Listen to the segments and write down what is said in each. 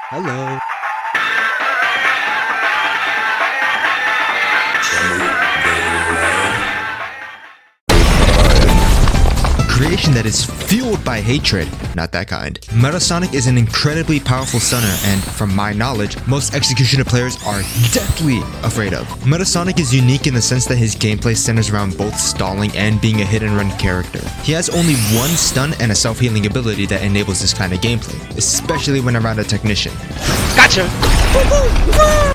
Hello. A creation that is fueled by hatred, not that kind. Metasonic is an incredibly powerful stunner and, from my knowledge, most Executioner players are deathly afraid of. Metasonic is unique in the sense that his gameplay centers around both stalling and being a hit-and-run character. He has only one stun and a self-healing ability that enables this kind of gameplay, especially when around a technician. Gotcha!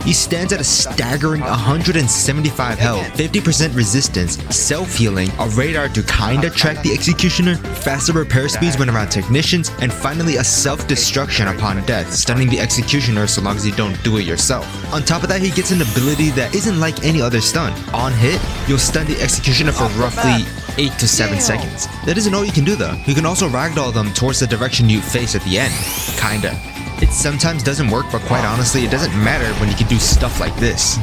He stands at a staggering 175 health, 50% resistance, self-healing, a radar to kinda track the Executioner, faster repair speeds when around technicians, and finally a self-destruction upon death, stunning the Executioner so long as you don't do it yourself. On top of that, he gets an ability that isn't like any other stun. On hit, you'll stun the Executioner for roughly 8 to 7 seconds. That isn't all you can do though. You can also ragdoll them towards the direction you face at the end. Kinda. It sometimes doesn't work, but quite honestly, it doesn't matter when you can do stuff like this.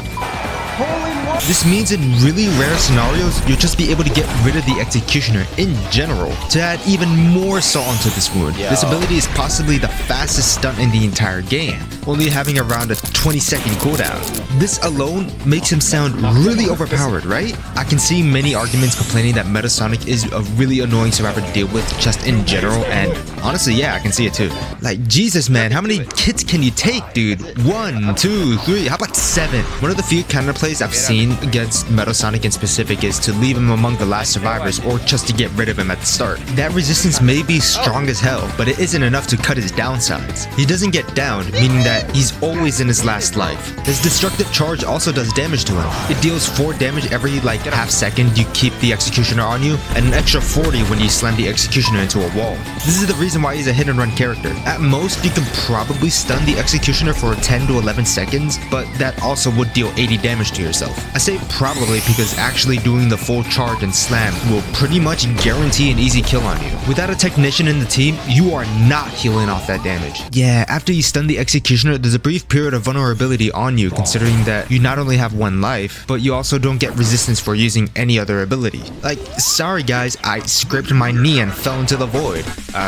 This means in really rare scenarios, you'll just be able to get rid of the Executioner in general. To add even more salt onto this wound, this ability is possibly the fastest stun in the entire game, only having around a 20-second cooldown. This alone makes him sound really overpowered, right? I can see many arguments complaining that Metasonic is a really annoying survivor to deal with just in general, and honestly, yeah, I can see it too. Like, Jesus man, how many hits can you take, dude? 1, 2, 3, how about 7? One of the few counterplays I've seen against Metasonic in specific is to leave him among the last survivors or just to get rid of him at the start. That resistance may be strong as hell, but it isn't enough to cut his downsides. He doesn't get downed, meaning that he's always in his last life. His destructive charge also does damage to him. It deals 4 damage every like half second you keep the Executioner on you, and an extra 40 when you slam the Executioner into a wall. This is the reason why he's a hit and run character. At most, you can probably stun the Executioner for 10 to 11 seconds, but that also would deal 80 damage to yourself. I say probably because actually doing the full charge and slam will pretty much guarantee an easy kill on you. Without a technician in the team, you are not healing off that damage. Yeah, after you stun the Executioner, there's a brief period of vulnerability on you, considering that you not only have 1 life, but you also don't get resistance for using any other ability. Like, sorry guys, I scraped my knee and fell into the void.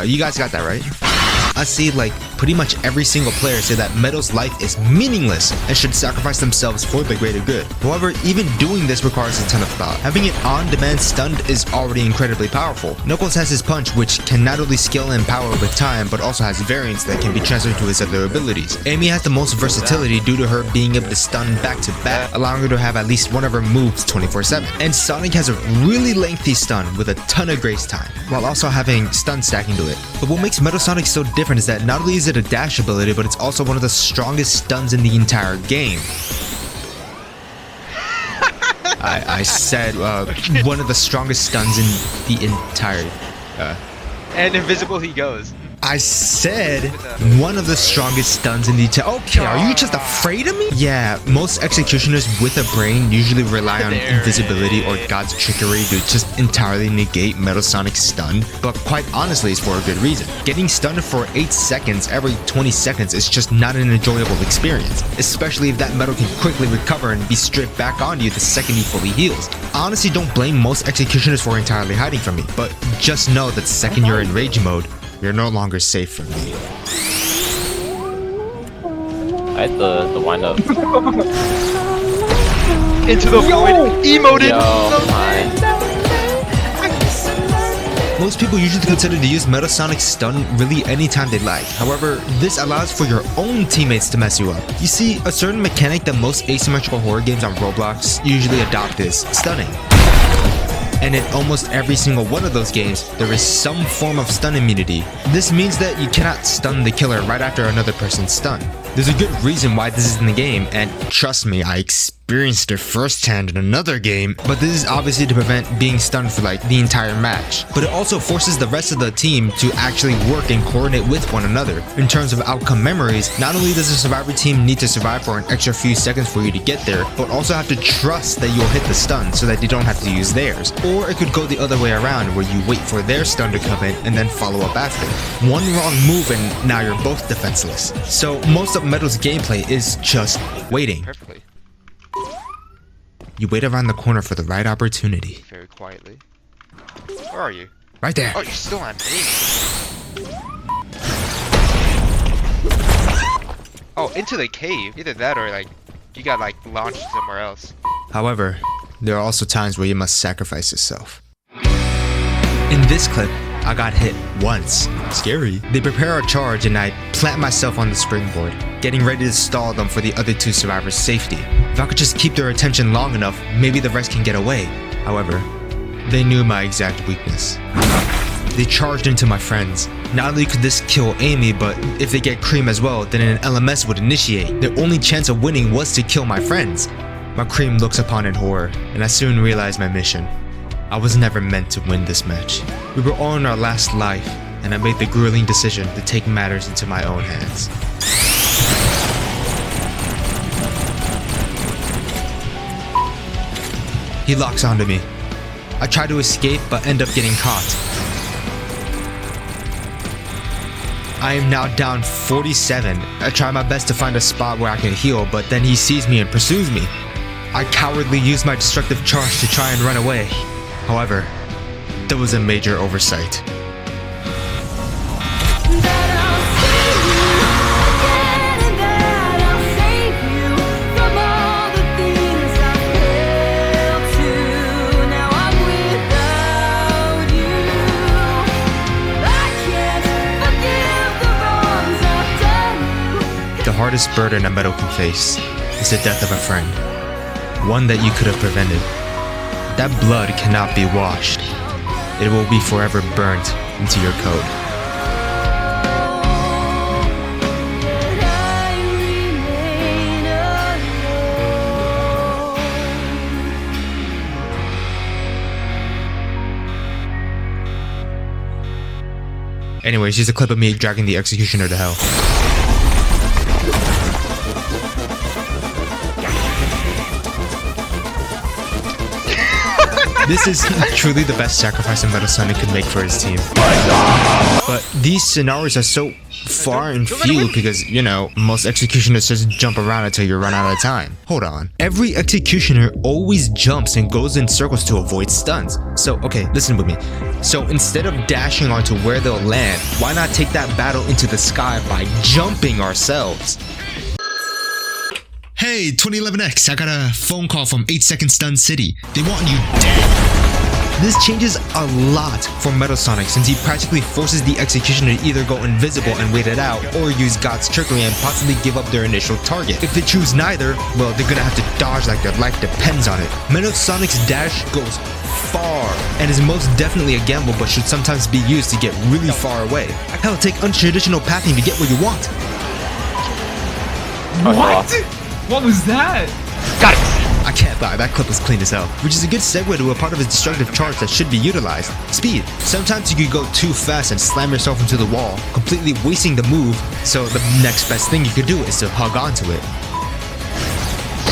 You guys got that right? I see like pretty much every single player say that Metal's life is meaningless and should sacrifice themselves for the greater good. However, even doing this requires a ton of thought. Having it on-demand stunned is already incredibly powerful. Knuckles has his punch, which can not only scale in power with time, but also has variants that can be transferred to his other abilities. Amy has the most versatility due to her being able to stun back to back, allowing her to have at least one of her moves 24/7. And Sonic has a really lengthy stun with a ton of grace time, while also having stun stacking to it. But what makes Metal Sonic so different is that not only is it a dash ability, but it's also one of the strongest stuns in the entire game. I said one of the strongest stuns in the entire... And invisible he goes. I said one of the strongest stuns in the entire... Okay, are you just afraid of me? Yeah, most Executioners with a brain usually rely on invisibility or God's trickery to just entirely negate Metasonic's stun, but quite honestly, it's for a good reason. Getting stunned for 8 seconds every 20 seconds is just not an enjoyable experience, especially if that metal can quickly recover and be stripped back on you the second he fully heals. I honestly don't blame most Executioners for entirely hiding from me, but just know that the second you're in rage mode, you're no longer safe from me. I had the wind up. Into the void, emoted. Most people usually consider to use Metasonic stun really anytime they like. However, this allows for your own teammates to mess you up. You see, a certain mechanic that most asymmetrical horror games on Roblox usually adopt is stunning. And in almost every single one of those games, there is some form of stun immunity. This means that you cannot stun the killer right after another person's stun. There's a good reason why this is in the game, and trust me, I experienced it firsthand in another game, but this is obviously to prevent being stunned for like the entire match. But it also forces the rest of the team to actually work and coordinate with one another. In terms of outcome memories, not only does the survivor team need to survive for an extra few seconds for you to get there, but also have to trust that you'll hit the stun so that they don't have to use theirs. Or it could go the other way around, where you wait for their stun to come in and then follow up after. One wrong move and now you're both defenseless. So most of Metal's gameplay is just waiting. Perfectly. You wait around the corner for the right opportunity. Very quietly. Where are you? Right there. Oh, you're still on me. Oh, into the cave. Either that or like you got like launched somewhere else. However, there are also times where you must sacrifice yourself. In this clip, I got hit once. Scary. They prepare a charge and I plant myself on the springboard, getting ready to stall them for the other two survivors' safety. If I could just keep their attention long enough, maybe the rest can get away. However, they knew my exact weakness. They charged into my friends. Not only could this kill Amy, but if they get Cream as well, then an LMS would initiate. Their only chance of winning was to kill my friends. My Cream looks upon in horror, and I soon realized my mission. I was never meant to win this match. We were all in our last life, and I made the grueling decision to take matters into my own hands. He locks onto me. I try to escape, but end up getting caught. I am now down 47. I try my best to find a spot where I can heal, but then he sees me and pursues me. I cowardly use my destructive charge to try and run away. However, there was a major oversight. The hardest burden a metal can face is the death of a friend, one that you could have prevented. That blood cannot be washed. It will be forever burnt into your code. Anyways, here's a clip of me dragging the executioner to hell. This is truly the best sacrifice a Metal Sonic could make for his team. But these scenarios are so far and few because, you know, most executioners just jump around until you run out of time. Hold on. Every executioner always jumps and goes in circles to avoid stuns. So, okay, listen with me. So instead of dashing onto where they'll land, why not take that battle into the sky by jumping ourselves? Hey, 2011X, I got a phone call from 8 Second Stun City. They want you dead. This changes a lot for Metal Sonic since he practically forces the executioner to either go invisible and wait it out or use God's trickery and possibly give up their initial target. If they choose neither, well, they're gonna have to dodge like their life depends on it. Metal Sonic's dash goes far and is most definitely a gamble but should sometimes be used to get really far away. Hell, take untraditional pathing to get what you want. What? What was that? Got it! I can't lie, that clip was clean as hell, which is a good segue to a part of his destructive charge that should be utilized. Speed. Sometimes you could go too fast and slam yourself into the wall, completely wasting the move, so the next best thing you could do is to hug onto it.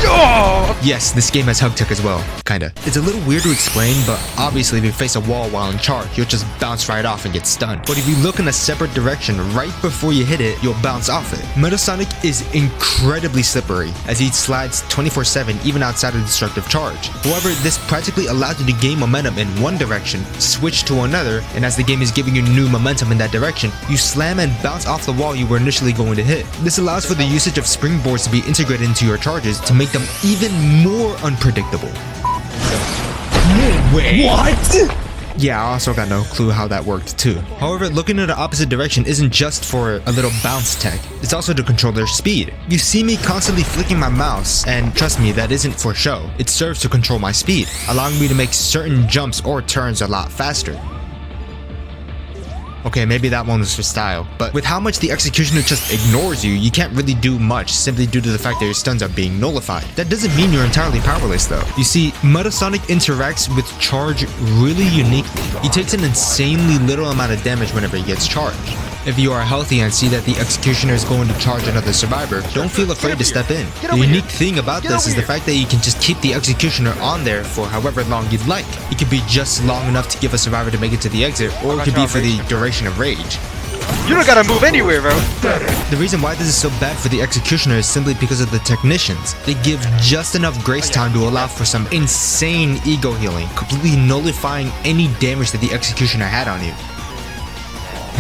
Oh! Yes, this game has hug tech as well, kinda. It's a little weird to explain, but obviously if you face a wall while in charge, you'll just bounce right off and get stunned. But if you look in a separate direction right before you hit it, you'll bounce off it. Metal Sonic is incredibly slippery, as he slides 24/7 even outside of destructive charge. However, this practically allows you to gain momentum in one direction, switch to another, and as the game is giving you new momentum in that direction, you slam and bounce off the wall you were initially going to hit. This allows for the usage of springboards to be integrated into your charges to make them even more unpredictable. No way. What? Yeah, I also got no clue how that worked too. However, looking in the opposite direction isn't just for a little bounce tech, it's also to control their speed. You see me constantly flicking my mouse, and trust me, that isn't for show. It serves to control my speed, allowing me to make certain jumps or turns a lot faster. Okay, maybe that one was for style, but with how much the executioner just ignores you, you can't really do much simply due to the fact that your stuns are being nullified. That doesn't mean you're entirely powerless though. You see, Metal Sonic interacts with charge really uniquely. He takes an insanely little amount of damage whenever he gets charged. If you are healthy and see that the executioner is going to charge another survivor, don't feel afraid to step in. The unique thing about this is the fact that you can just keep the executioner on there for however long you'd like. It could be just long enough to give a survivor to make it to the exit, or it could be for the duration of rage. You don't gotta move anywhere, bro. The reason why this is so bad for the executioner is simply because of the technicians. They give just enough grace time to allow for some insane ego healing, completely nullifying any damage that the executioner had on you.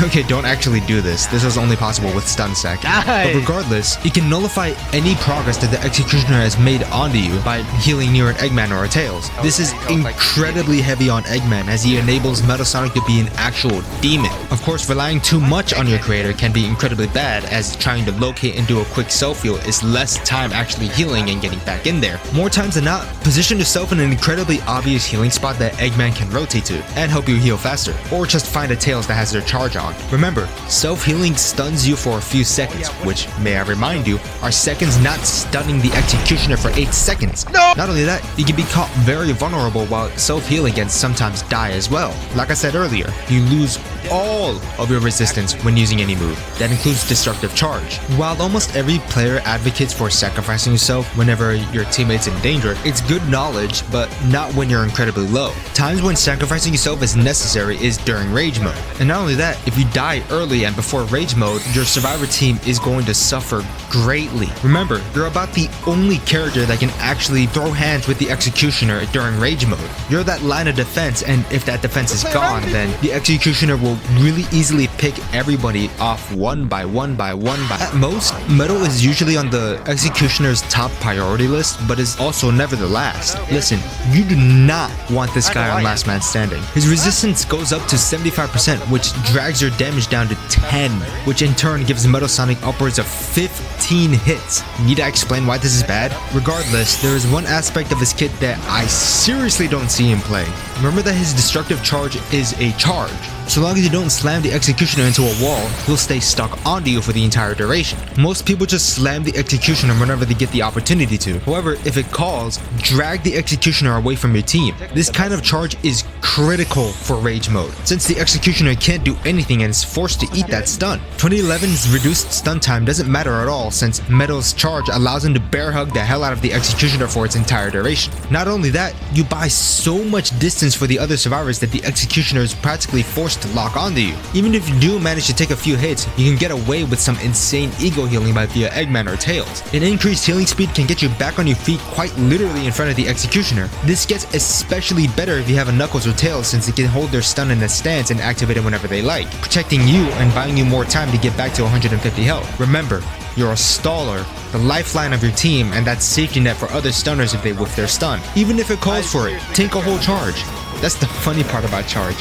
Okay, don't actually do this. This is only possible with stun sec. But regardless, you can nullify any progress that the executioner has made onto you by healing near an Eggman or a Tails. This is incredibly heavy on Eggman as he enables Metal Sonic to be an actual demon. Of course, relying too much on your creator can be incredibly bad, as trying to locate and do a quick self-heal is less time actually healing and getting back in there. More times than not, position yourself in an incredibly obvious healing spot that Eggman can rotate to and help you heal faster, or just find a Tails that has their charge on. Remember, self-healing stuns you for a few seconds, which, may I remind you, are seconds not stunning the executioner for 8 seconds. No! Not only that, you can be caught very vulnerable while self-healing and sometimes die as well. Like I said earlier, you lose all of your resistance when using any move. That includes destructive charge. While almost every player advocates for sacrificing yourself whenever your teammate's in danger, it's good knowledge, but not when you're incredibly low. Times when sacrificing yourself is necessary is during rage mode. And not only that, if you die early and before rage mode, your survivor team is going to suffer greatly. Remember, you're about the only character that can actually throw hands with the executioner during rage mode. You're that line of defense, and if that defense is gone, then the executioner will really easily pick everybody off one by one by one by. At most, Metal is usually on the executioner's top priority list, but is also never the last. Listen, you do not want this guy on last man standing. His resistance goes up to 75%, which drags your damage down to 10, which in turn gives Metal Sonic upwards of 15 hits. Need I explain why this is bad? Regardless, there is one aspect of his kit that I seriously don't see him play. Remember that his destructive charge is a charge. So long as you don't slam the executioner into a wall, he'll stay stuck onto you for the entire duration. Most people just slam the executioner whenever they get the opportunity to. However, if it calls, drag the executioner away from your team. This kind of charge is critical for rage mode, since the executioner can't do anything and is forced to eat that stun. 2011's reduced stun time doesn't matter at all, since Metal's charge allows him to bear hug the hell out of the executioner for its entire duration. Not only that, you buy so much distance for the other survivors that the executioner is practically forced to lock onto you. Even if you do manage to take a few hits, you can get away with some insane ego healing by via Eggman or Tails. An increased healing speed can get you back on your feet quite literally in front of the executioner. This gets especially better if you have a Knuckles or Tails, since they can hold their stun in a stance and activate it whenever they like, protecting you and buying you more time to get back to 150 health. Remember, you're a staller, the lifeline of your team, and that safety net for other stunners if they whiff their stun. Even if it calls for it, take a whole charge. That's the funny part about charge.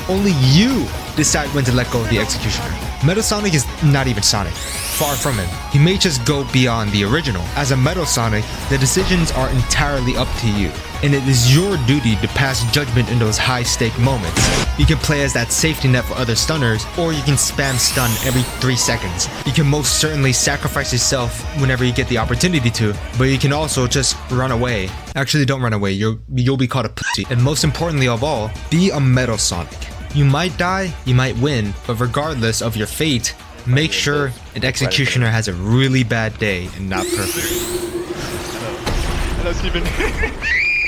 Only you decide when to let go of the executioner. Metal Sonic is not even Sonic. Far from it. He may just go beyond the original. As a Metal Sonic, the decisions are entirely up to you, and it is your duty to pass judgment in those high-stake moments. You can play as that safety net for other stunners, or you can spam stun every 3 seconds. You can most certainly sacrifice yourself whenever you get the opportunity to, but you can also just run away. Actually, don't run away, you'll be called a pussy. And most importantly of all, be a Metal Sonic. You might die, you might win, but regardless of your fate, make sure an executioner has a really bad day and not perfect. Hello, Steven.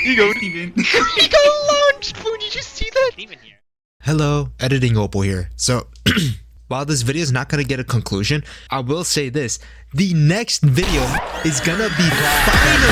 Ego. Steven. Ego launch! Did you see that? Steven here. Hello, Editing Opal here. So, while this video is not gonna get a conclusion, I will say this. The next video is gonna be finally